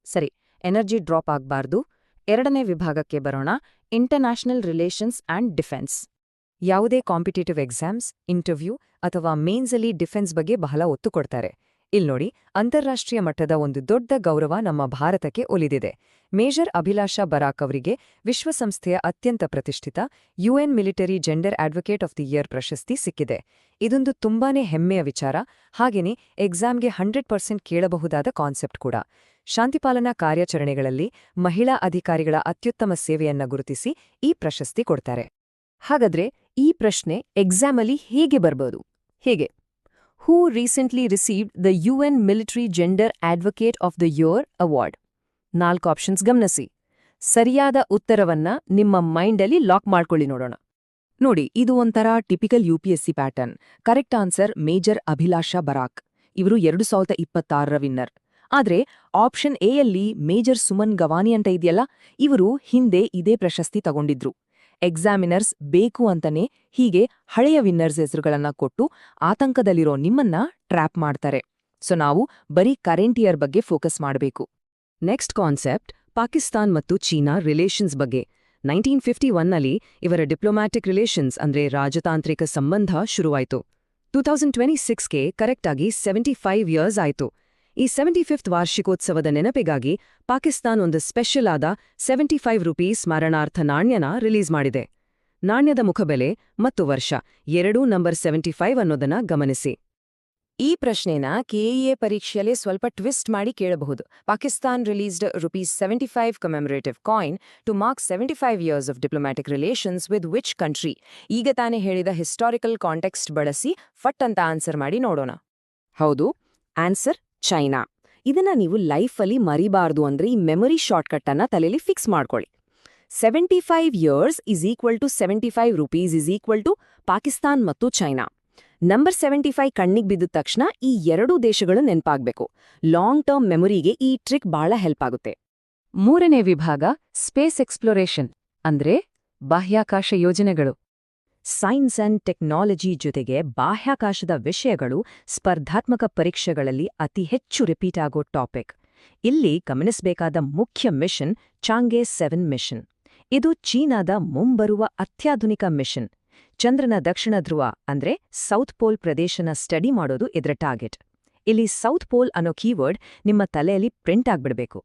ಸರಿ, ಎನರ್ಜಿ ಡ್ರಾಪ್ ಆಗ್ಬಾರ್ದು. ಎರಡನೇ ವಿಭಾಗಕ್ಕೆ ಬರೋಣ. International relations and defence. ಯಾವುದೇ ಕಾಂಪಿಟೇಟಿವ್ ಎಕ್ಸಾಮ್ಸ್, ಇಂಟರ್ವ್ಯೂ ಅಥವಾ ಮೇನ್ಸಲ್ಲಿ ಡಿಫೆನ್ಸ್ ಬಗ್ಗೆ ಬಹಳ ಒತ್ತು ಕೊಡ್ತಾರೆ. ಇಲ್ನೋಡಿ, ಅಂತಾರಾಷ್ಟ್ರೀಯ ಮಟ್ಟದ ಒಂದು ದೊಡ್ಡ ಗೌರವ ನಮ್ಮ ಭಾರತಕ್ಕೆ ಒಲಿದಿದೆ. ಮೇಜರ್ ಅಭಿಲಾಷಾ ಬರಾಕ್ ಅವರಿಗೆ ವಿಶ್ವಸಂಸ್ಥೆಯ ಅತ್ಯಂತ ಪ್ರತಿಷ್ಠಿತ UN military gender advocate of the year ಪ್ರಶಸ್ತಿ ಸಿಕ್ಕಿದೆ. ಇದೊಂದು ತುಂಬಾನೇ ಹೆಮ್ಮೆಯ ವಿಚಾರ. ಹಾಗೇನೆ ಎಕ್ಸಾಮ್ಗೆ 100% ಕೇಳಬಹುದಾದ ಕಾನ್ಸೆಪ್ಟ್ ಕೂಡ. ಶಾಂತಿಪಾಲನಾ ಕಾರ್ಯಾಚರಣೆಗಳಲ್ಲಿ ಮಹಿಳಾ ಅಧಿಕಾರಿಗಳ ಅತ್ಯುತ್ತಮ ಸೇವೆಯನ್ನ ಗುರುತಿಸಿ ಈ ಪ್ರಶಸ್ತಿ ಕೊಡ್ತಾರೆ. ಹಾಗಾದ್ರೆ ಈ ಪ್ರಶ್ನೆ ಎಕ್ಸಾಮಲ್ಲಿ ಹೇಗೆ ಬರ್ಬೋದು? ಹೇಗೆ? Who recently received the UN Military Gender Advocate of the Year Award? 4 options ಗಮನಿಸಿ. ಸರಿಯಾದ ಉತ್ತರವನ್ನ ನಿಮ್ಮ ಮೈಂಡಲ್ಲಿ ಲಾಕ್ ಮಾಡ್ಕೊಳ್ಳಿ ನೋಡೋಣ. ನೋಡಿ, ಇದು ಒಂಥರ typical UPSC pattern. Correct answer major Abhilasha Barak. ಇವರು 2026ರ ವಿನ್ನರ್. ಆದ್ರೆ ಆಪ್ಷನ್ ಎಯಲ್ಲಿ ಮೇಜರ್ ಸುಮನ್ ಗವಾನಿ ಅಂತ ಇದೆಯಲ್ಲ, ಇವರು ಹಿಂದೆ ಇದೇ ಪ್ರಶಸ್ತಿ ತಗೊಂಡಿದ್ರು. ಎಕ್ಸಾಮಿನರ್ಸ್ ಬೇಕು ಅಂತಾನೆ ಹೀಗೆ ಹಳೆಯ ವಿನ್ನರ್ಸ್ ಹೆಸರುಗಳನ್ನ ಕೊಟ್ಟು ಆತಂಕದಲ್ಲಿರೋ ನಿಮ್ಮನ್ನ ಟ್ರ್ಯಾಪ್ ಮಾಡ್ತಾರೆ. ಸೊ ನಾವು ಬರೀ ಕರೆಂಟ್ ಇಯರ್ ಬಗ್ಗೆ ಫೋಕಸ್ ಮಾಡಬೇಕು. ನೆಕ್ಸ್ಟ್ ಕಾನ್ಸೆಪ್ಟ್ ಪಾಕಿಸ್ತಾನ್ ಮತ್ತು ಚೀನಾ ರಿಲೇಷನ್ಸ್ ಬಗ್ಗೆ. 1951ನಲ್ಲಿ ಇವರ ಡಿಪ್ಲೊಮ್ಯಾಟಿಕ್ ರಿಲೇಷನ್ಸ್ ಅಂದ್ರೆ ರಾಜತಾಂತ್ರಿಕ ಸಂಬಂಧ ಶುರುವಾಯಿತು. 2026ಗೆ ಕರೆಕ್ಟಾಗಿ 75 ಇಯರ್ಸ್ ಆಯಿತು. ಈ 75th ವಾರ್ಷಿಕೋತ್ಸವದ ನೆನಪಿಗಾಗಿ ಪಾಕಿಸ್ತಾನ್ ಒಂದು ಸ್ಪೆಷಲ್ ಆದ 75 ರೂಪೀಸ್ ಸ್ಮರಣಾರ್ಥ ನಾಣ್ಯನ ರಿಲೀಸ್ ಮಾಡಿದೆ. ನಾಣ್ಯದ ಮುಖಬೆಲೆ ಮತ್ತು ವರ್ಷ ಎರಡೂ ನಂಬರ್ 75 ಅನ್ನೋದನ್ನ ಗಮನಿಸಿ. ಈ ಪ್ರಶ್ನೆನ ಕೆಇಎ ಪರೀಕ್ಷೆಯಲ್ಲಿ ಸ್ವಲ್ಪ ಟ್ವಿಸ್ಟ್ ಮಾಡಿ ಕೇಳಬಹುದು. Pakistan released ₹75 commemorative coin to mark 75 years of diplomatic relations with which country? ಈಗ ತಾನೇ ಹೇಳಿದ ಹಿಸ್ಟಾರಿಕಲ್ ಕಾಂಟೆಕ್ಸ್ಟ್ ಬಳಸಿ ಫಟ್ ಅಂತ ಆನ್ಸರ್ ಮಾಡಿ ನೋಡೋಣ. ಹೌದು, ಆನ್ಸರ್ ಚೈನಾ. ಇದನ್ನ ನೀವು ಲೈಫಲ್ಲಿ ಮರಿಬಾರ್ದು ಅಂದ್ರೆ ಈ ಮೆಮೊರಿ ಶಾರ್ಟ್ಕಟ್ ಅನ್ನ ತಲೆಯಲ್ಲಿ ಫಿಕ್ಸ್ ಮಾಡ್ಕೊಳ್ಳಿ. 75 years is equal to 75 rupees is equal to Pakistan ಮತ್ತು ಚೈನಾ. ನಂಬರ್ 75 ಕಣ್ಣಿಗೆ ಬಿದ್ದ ತಕ್ಷಣ ಈ ಎರಡೂ ದೇಶಗಳು ನೆನಪಾಗಬೇಕು. ಲಾಂಗ್ ಟರ್ಮ್ ಮೆಮೊರಿಗೆ ಈ ಟ್ರಿಕ್ ಬಹಳ ಹೆಲ್ಪ್ ಆಗುತ್ತೆ. ಮೂರನೇ ವಿಭಾಗ ಸ್ಪೇಸ್ ಎಕ್ಸ್ಪ್ಲೋರೇಷನ್ ಅಂದ್ರೆ ಬಾಹ್ಯಾಕಾಶ ಯೋಜನೆಗಳು. ಸೈನ್ಸ್ ಅಂಡ್ ಟೆಕ್ನಾಲಜಿ ಜೊತೆಗೆ ಬಾಹ್ಯಾಕಾಶದ ವಿಷಯಗಳು ಸ್ಪರ್ಧಾತ್ಮಕ ಪರೀಕ್ಷೆಗಳಲ್ಲಿ ಅತಿ ಹೆಚ್ಚು ರಿಪೀಟ್ ಆಗೋ ಟಾಪಿಕ್. ಇಲ್ಲಿ ಗಮನಿಸಬೇಕಾದ ಮುಖ್ಯ ಮಿಷನ್ ಚಾಂಗೆ 7 ಮಿಷನ್. ಇದು ಚೀನಾದ ಮುಂಬರುವ ಅತ್ಯಾಧುನಿಕ ಮಿಷನ್. ಚಂದ್ರನ ದಕ್ಷಿಣ ಧ್ರುವ ಅಂದ್ರೆ ಸೌತ್ ಪೋಲ್ ಪ್ರದೇಶನ ಸ್ಟಡಿ ಮಾಡೋದು ಇದರ ಟಾರ್ಗೆಟ್. ಇಲ್ಲಿ ಸೌತ್ ಪೋಲ್ ಅನ್ನೋ ಕೀವರ್ಡ್ ನಿಮ್ಮ ತಲೆಯಲ್ಲಿ ಪ್ರಿಂಟ್ ಆಗ್ಬಿಡ್ಬೇಕು.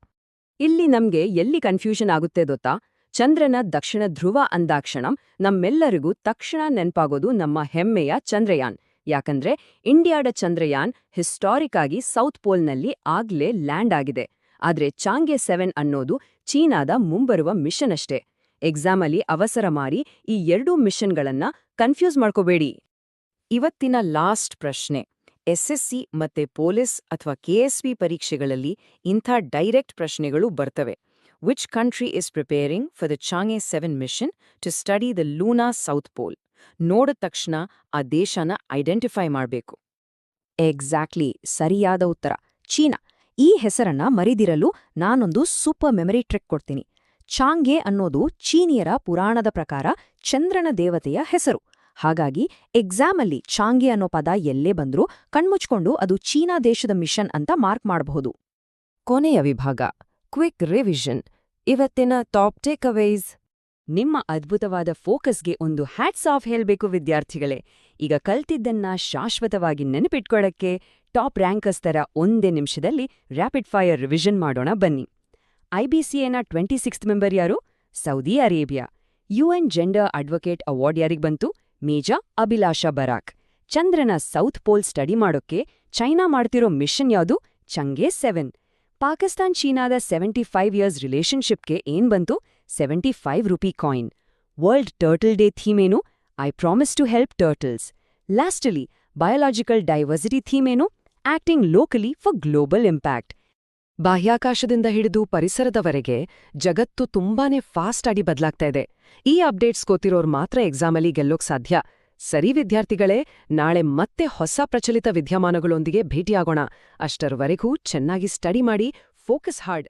ಇಲ್ಲಿ ನಮ್ಗೆ ಎಲ್ಲಿ ಕನ್ಫ್ಯೂಷನ್ ಆಗುತ್ತೆ ಗೊತ್ತಾ? ಚಂದ್ರನ ದಕ್ಷಿಣ ಧ್ರುವ ಅಂದಾಕ್ಷಣ ನಮ್ಮೆಲ್ಲರಿಗೂ ತಕ್ಷಣ ನೆನ್ಪಾಗೋದು ನಮ್ಮ ಹೆಮ್ಮೆಯ ಚಂದ್ರಯಾನ್. ಯಾಕಂದ್ರೆ ಇಂಡಿಯಾದ ಚಂದ್ರಯಾನ್ ಹಿಸ್ಟಾರಿಕ್ ಆಗಿ ಸೌತ್ ಪೋಲ್ನಲ್ಲಿ ಆಗ್ಲೇ ಲ್ಯಾಂಡ್ ಆಗಿದೆ. ಆದ್ರೆ ಚಾಂಗೆ 7 ಅನ್ನೋದು ಚೀನಾದ ಮುಂಬರುವ ಮಿಷನ್ ಅಷ್ಟೇ. ಎಕ್ಸಾಮಲ್ಲಿ ಅವಸರ ಮಾಡಿ ಈ ಎರಡೂ ಮಿಷನ್ಗಳನ್ನ ಕನ್ಫ್ಯೂಸ್ ಮಾಡ್ಕೋಬೇಡಿ. ಇವತ್ತಿನ ಲಾಸ್ಟ್ ಪ್ರಶ್ನೆ. ಎಸ್ಎಸ್ಸಿ ಮತ್ತೆ ಪೊಲೀಸ್ ಅಥವಾ ಕೆಎಸ್ಪಿ ಪರೀಕ್ಷೆಗಳಲ್ಲಿ ಇಂಥ ಡೈರೆಕ್ಟ್ ಪ್ರಶ್ನೆಗಳು ಬರ್ತವೆ. Which country is preparing for the Chang'e 7 mission to study the lunar south pole? ನೋಡಿದ ತಕ್ಷಣ ಆ ದೇಶನ ಐಡೆಂಟಿಫೈ ಮಾಡಬೇಕು. ಎಕ್ಸಾಕ್ಟ್ಲಿ, ಸರಿಯಾದ ಉತ್ತರ ಚೀನಾ. ಈ ಹೆಸರನ್ನ ಮರಿದಿರಲು ನಾನೊಂದು ಸೂಪರ್ ಮೆಮರಿ ಟ್ರಿಕ್ ಕೊಡ್ತೀನಿ. ಚಾಂಗೆ ಅನ್ನೋದು ಚೀನಿಯರ ಪುರಾಣದ ಪ್ರಕಾರ ಚಂದ್ರನ ದೇವತೆಯ ಹೆಸರು. ಹಾಗಾಗಿ ಎಕ್ಸಾಮಲ್ಲಿ ಚಾಂಗೆ ಅನ್ನೋ ಪದ ಎಲ್ಲೇ ಬಂದ್ರೂ ಕಣ್ಮುಚ್ಕೊಂಡು ಅದು ಚೀನಾ ದೇಶದ ಮಿಷನ್ ಅಂತ ಮಾರ್ಕ್ ಮಾಡಬಹುದು. ಕೊನೆಯ ವಿಭಾಗ ಕ್ವಿಕ್ ರಿವಿಷನ್. ಇವತ್ತಿನ ಟಾಪ್ ಟೇಕ್ಅವೇಸ್. ನಿಮ್ಮ ಅದ್ಭುತವಾದ ಫೋಕಸ್ಗೆ ಒಂದು ಹ್ಯಾಟ್ಸ್ ಆಫ್ ಹೇಳ್ಬೇಕು ವಿದ್ಯಾರ್ಥಿಗಳೇ. ಈಗ ಕಲ್ತಿದ್ದನ್ನ ಶಾಶ್ವತವಾಗಿ ನೆನಪಿಟ್ಕೊಳ್ಳಕ್ಕೆ ಟಾಪ್ ರ್ಯಾಂಕರ್ಸ್ ತರ ಒಂದೇ ನಿಮಿಷದಲ್ಲಿ ರ್ಯಾಪಿಡ್ ಫೈರ್ ರಿವಿಷನ್ ಮಾಡೋಣ ಬನ್ನಿ. IBCAನ 26th ಮೆಂಬರ್ ಯಾರು? Saudi Arabia. UN gender advocate award ಯಾರಿಗ್ ಬಂತು? ಮೇಜಾ ಅಭಿಲಾಷಾ ಬರಾಕ್. ಚಂದ್ರನ ಸೌತ್ ಪೋಲ್ ಸ್ಟಡಿ ಮಾಡೋಕ್ಕೆ ಚೈನಾ ಮಾಡ್ತಿರೋ ಮಿಷನ್ ಯಾವುದು? ಚಂಗೆ 7. ಪಾಕಿಸ್ತಾನ್ ಚೀನಾದ 75 ಇಯರ್ಸ್ ರಿಲೇಷನ್ಶಿಪ್ಗೆ ಏನ್ ಬಂತು? 75 rupee coin. World turtle day theme ಏನು? I promise to help turtles. Lastly biological diversity theme ಏನು? Acting locally for global impact. ಬಾಹ್ಯಾಕಾಶದಿಂದ ಹಿಡಿದು ಪರಿಸರದವರೆಗೆ ಜಗತ್ತು ತುಂಬಾನೇ ಫಾಸ್ಟ್ ಆಗಿ ಬದಲಾಗ್ತಾ ಇದೆ. ಈ ಅಪ್ಡೇಟ್ಸ್ ಗೊತ್ತಿರೋರು ಮಾತ್ರ ಎಕ್ಸಾಮಲ್ಲಿ ಗೆಲ್ಲೋಕ್ ಸಾಧ್ಯ. ಸರಿ ವಿದ್ಯಾರ್ಥಿಗಳೇ, ನಾಳೆ ಮತ್ತೆ ಹೊಸ ಪ್ರಚಲಿತ ವಿದ್ಯಮಾನಗಳೊಂದಿಗೆ ಭೇಟಿಯಾಗೋಣ. ಅಷ್ಟರವರೆಗೂ ಚೆನ್ನಾಗಿ ಸ್ಟಡಿ ಮಾಡಿ, ಫೋಕಸ್ ಹಾರ್ಡ್.